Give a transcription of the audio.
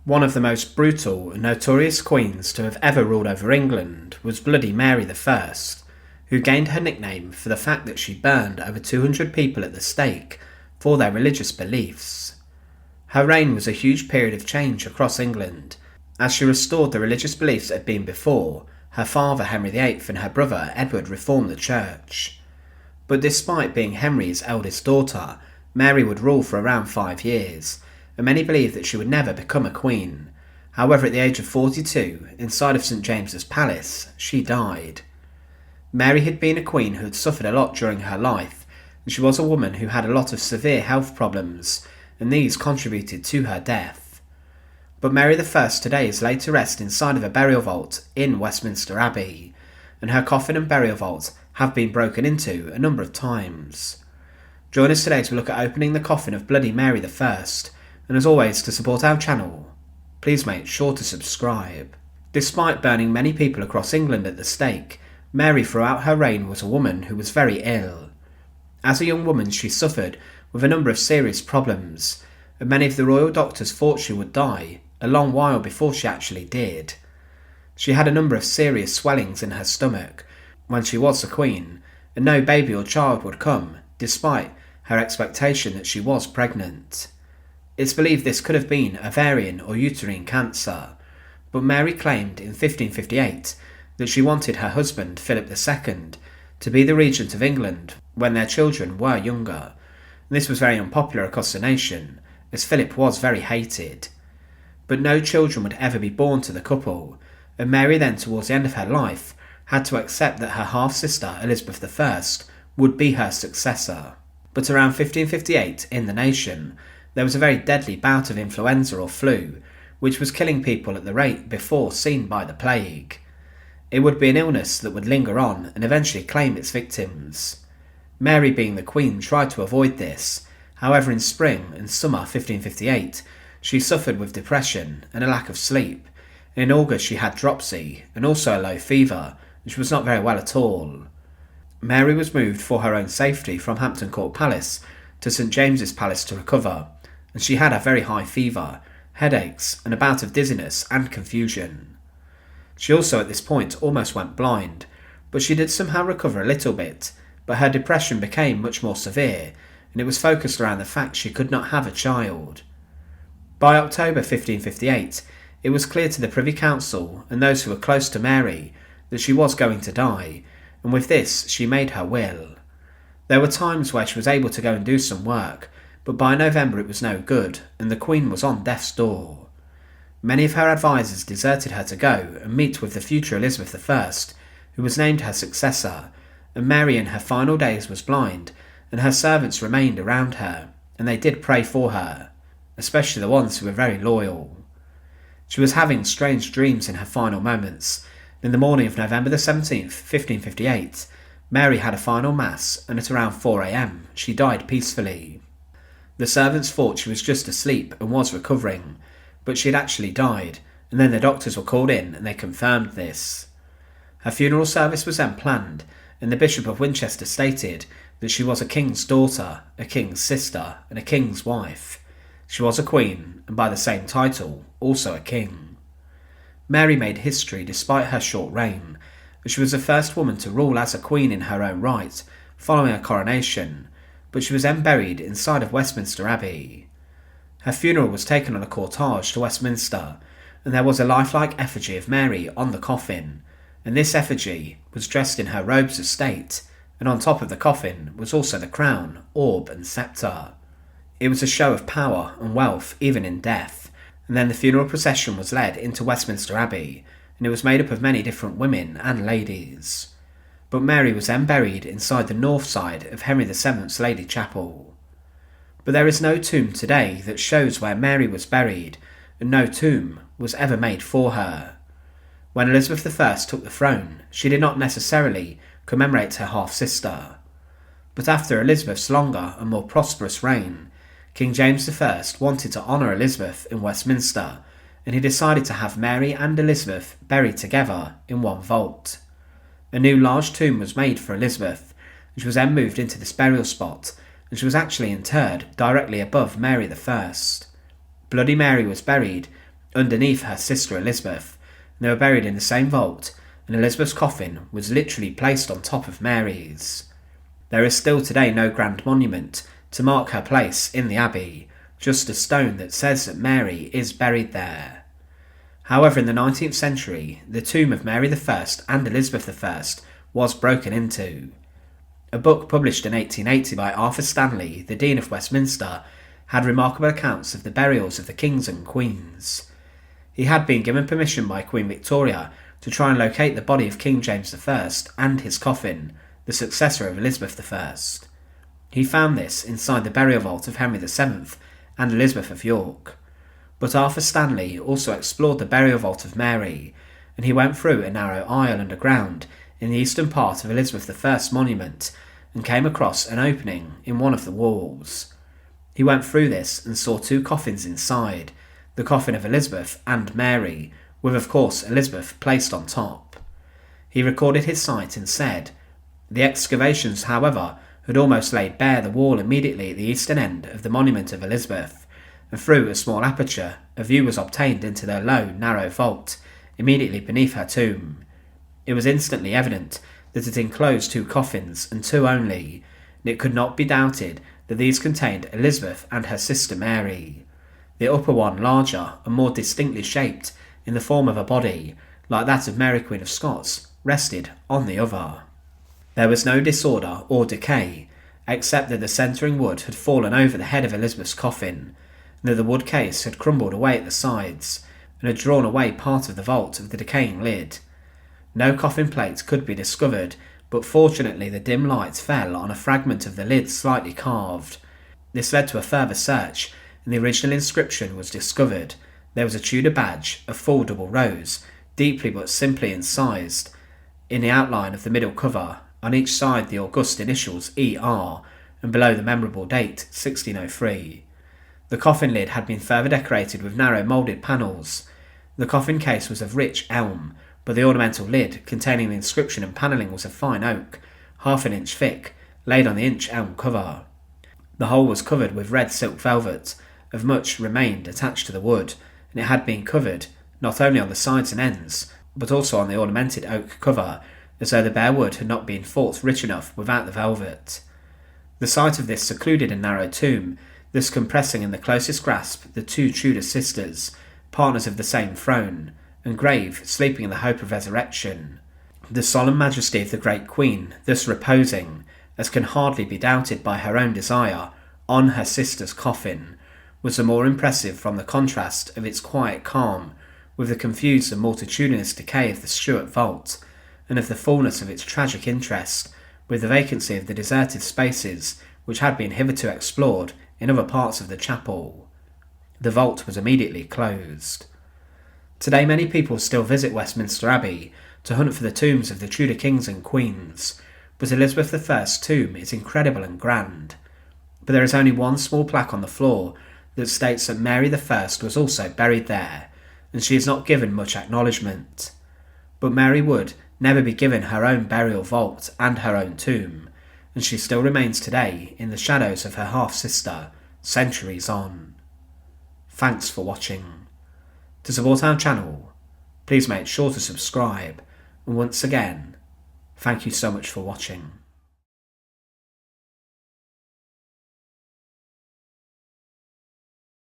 One of the most brutal and notorious queens to have ever ruled over England was Bloody Mary I, who gained her nickname for the fact that she burned over 200 people at the stake for their religious beliefs. Her reign was a huge period of change across England, as she restored the religious beliefs that had been before. Her father Henry VIII and her brother Edward reformed the church. But despite being Henry's eldest daughter, Mary would rule for around 5 years, and many believed that she would never become a queen. However, at the age of 42, inside of St James's Palace, she died. Mary had been a queen who had suffered a lot during her life, and she was a woman who had a lot of severe health problems, and these contributed to her death. But Mary I today is laid to rest inside of a burial vault in Westminster Abbey, and her coffin and burial vault have been broken into a number of times. Join us today to look at opening the coffin of Bloody Mary I, and as always, to support our channel, please make sure to subscribe. Despite burning many people across England at the stake, Mary throughout her reign was a woman who was very ill. As a young woman, she suffered with a number of serious problems, and many of the royal doctors thought she would die a long while before she actually did. She had a number of serious swellings in her stomach when she was the queen, and no baby or child would come, despite her expectation that she was pregnant. It's believed this could have been ovarian or uterine cancer, but Mary claimed in 1558 that she wanted her husband, Philip II, to be the regent of England when their children were younger. And this was very unpopular across the nation, as Philip was very hated. But no children would ever be born to the couple, and Mary then, towards the end of her life, had to accept that her half-sister, Elizabeth I, would be her successor. But around 1558, in the nation, there was a very deadly bout of influenza or flu, which was killing people at the rate before seen by the plague. It would be an illness that would linger on and eventually claim its victims. Mary, being the queen, tried to avoid this. However, in spring and summer 1558, she suffered with depression and a lack of sleep, and in August she had dropsy and also a low fever, and she was not very well at all. Mary was moved for her own safety from Hampton Court Palace to St James's Palace to recover, and she had a very high fever, headaches, and a bout of dizziness and confusion. She also at this point almost went blind, but she did somehow recover a little bit, but her depression became much more severe, and it was focused around the fact she could not have a child. By October 1558, it was clear to the Privy Council and those who were close to Mary that she was going to die, and with this she made her will. There were times where she was able to go and do some work, but by November it was no good, and the Queen was on death's door. Many of her advisers deserted her to go and meet with the future Elizabeth I, who was named her successor, and Mary in her final days was blind, and her servants remained around her, and they did pray for her, especially the ones who were very loyal. She was having strange dreams in her final moments. In the morning of November the 17th, 1558, Mary had a final mass, and at around 4 a.m. she died peacefully. The servants thought she was just asleep and was recovering, but she had actually died, and then the doctors were called in and they confirmed this. Her funeral service was then planned, and the Bishop of Winchester stated that she was a king's daughter, a king's sister, and a king's wife. She was a queen, and by the same title, also a king. Mary made history despite her short reign, as she was the first woman to rule as a queen in her own right, following a coronation, but she was then buried inside of Westminster Abbey. Her funeral was taken on a cortege to Westminster, and there was a lifelike effigy of Mary on the coffin, and this effigy was dressed in her robes of state, and on top of the coffin was also the crown, orb and sceptre. It was a show of power and wealth even in death, and then the funeral procession was led into Westminster Abbey, and it was made up of many different women and ladies. But Mary was then buried inside the north side of Henry VII's Lady Chapel. But there is no tomb today that shows where Mary was buried, and no tomb was ever made for her. When Elizabeth I took the throne, she did not necessarily commemorate her half-sister. But after Elizabeth's longer and more prosperous reign, King James I wanted to honour Elizabeth in Westminster, and he decided to have Mary and Elizabeth buried together in one vault. A new large tomb was made for Elizabeth, and she was then moved into this burial spot, and she was actually interred directly above Mary I. Bloody Mary was buried underneath her sister Elizabeth, and they were buried in the same vault, and Elizabeth's coffin was literally placed on top of Mary's. There is still today no grand monument to mark her place in the abbey, just a stone that says that Mary is buried there. However, in the 19th century, the tomb of Mary I and Elizabeth I was broken into. A book published in 1880 by Arthur Stanley, the Dean of Westminster, had remarkable accounts of the burials of the kings and queens. He had been given permission by Queen Victoria to try and locate the body of King James I and his coffin, the successor of Elizabeth I. He found this inside the burial vault of Henry VII and Elizabeth of York. But Arthur Stanley also explored the burial vault of Mary, and he went through a narrow aisle underground in the eastern part of Elizabeth I's monument and came across an opening in one of the walls. He went through this and saw two coffins inside, the coffin of Elizabeth and Mary, with of course Elizabeth placed on top. He recorded his sight and said, "The excavations, however, had almost laid bare the wall immediately at the eastern end of the monument of Elizabeth, and through a small aperture a view was obtained into the low, narrow vault immediately beneath her tomb. It was instantly evident that it enclosed two coffins, and two only, and it could not be doubted that these contained Elizabeth and her sister Mary. The upper one, larger and more distinctly shaped in the form of a body, like that of Mary Queen of Scots, rested on the other. There was no disorder or decay, except that the centering wood had fallen over the head of Elizabeth's coffin, and that the wood case had crumbled away at the sides, and had drawn away part of the vault of the decaying lid. No coffin plate could be discovered, but fortunately the dim light fell on a fragment of the lid slightly carved. This led to a further search, and the original inscription was discovered. There was a Tudor badge, a full double rose, deeply but simply incised, in the outline of the middle cover, on each side the august initials ER, and below the memorable date 1603. The coffin lid had been further decorated with narrow moulded panels. The coffin case was of rich elm, but the ornamental lid containing the inscription and panelling was of fine oak, half an inch thick, laid on the inch elm cover. The whole was covered with red silk velvet, of much remained attached to the wood, and it had been covered not only on the sides and ends, but also on the ornamented oak cover, as though the bare wood had not been thought rich enough without the velvet. The sight of this secluded and narrow tomb, thus compressing in the closest grasp the two Tudor sisters, partners of the same throne, and grave, sleeping in the hope of resurrection. The solemn majesty of the great Queen, thus reposing, as can hardly be doubted by her own desire, on her sister's coffin, was the more impressive from the contrast of its quiet calm with the confused and multitudinous decay of the Stuart vault, and of the fullness of its tragic interest with the vacancy of the deserted spaces which had been hitherto explored in other parts of the chapel. The vault was immediately closed. Today many people still visit Westminster Abbey to hunt for the tombs of the Tudor kings and queens, but Elizabeth I's tomb is incredible and grand. But there is only one small plaque on the floor that states that Mary I was also buried there, and she is not given much acknowledgement. But Mary would never be given her own burial vault and her own tomb, and she still remains today in the shadows of her half-sister, centuries on. Thanks for watching. To support our channel, please make sure to subscribe, and once again, thank you so much for watching.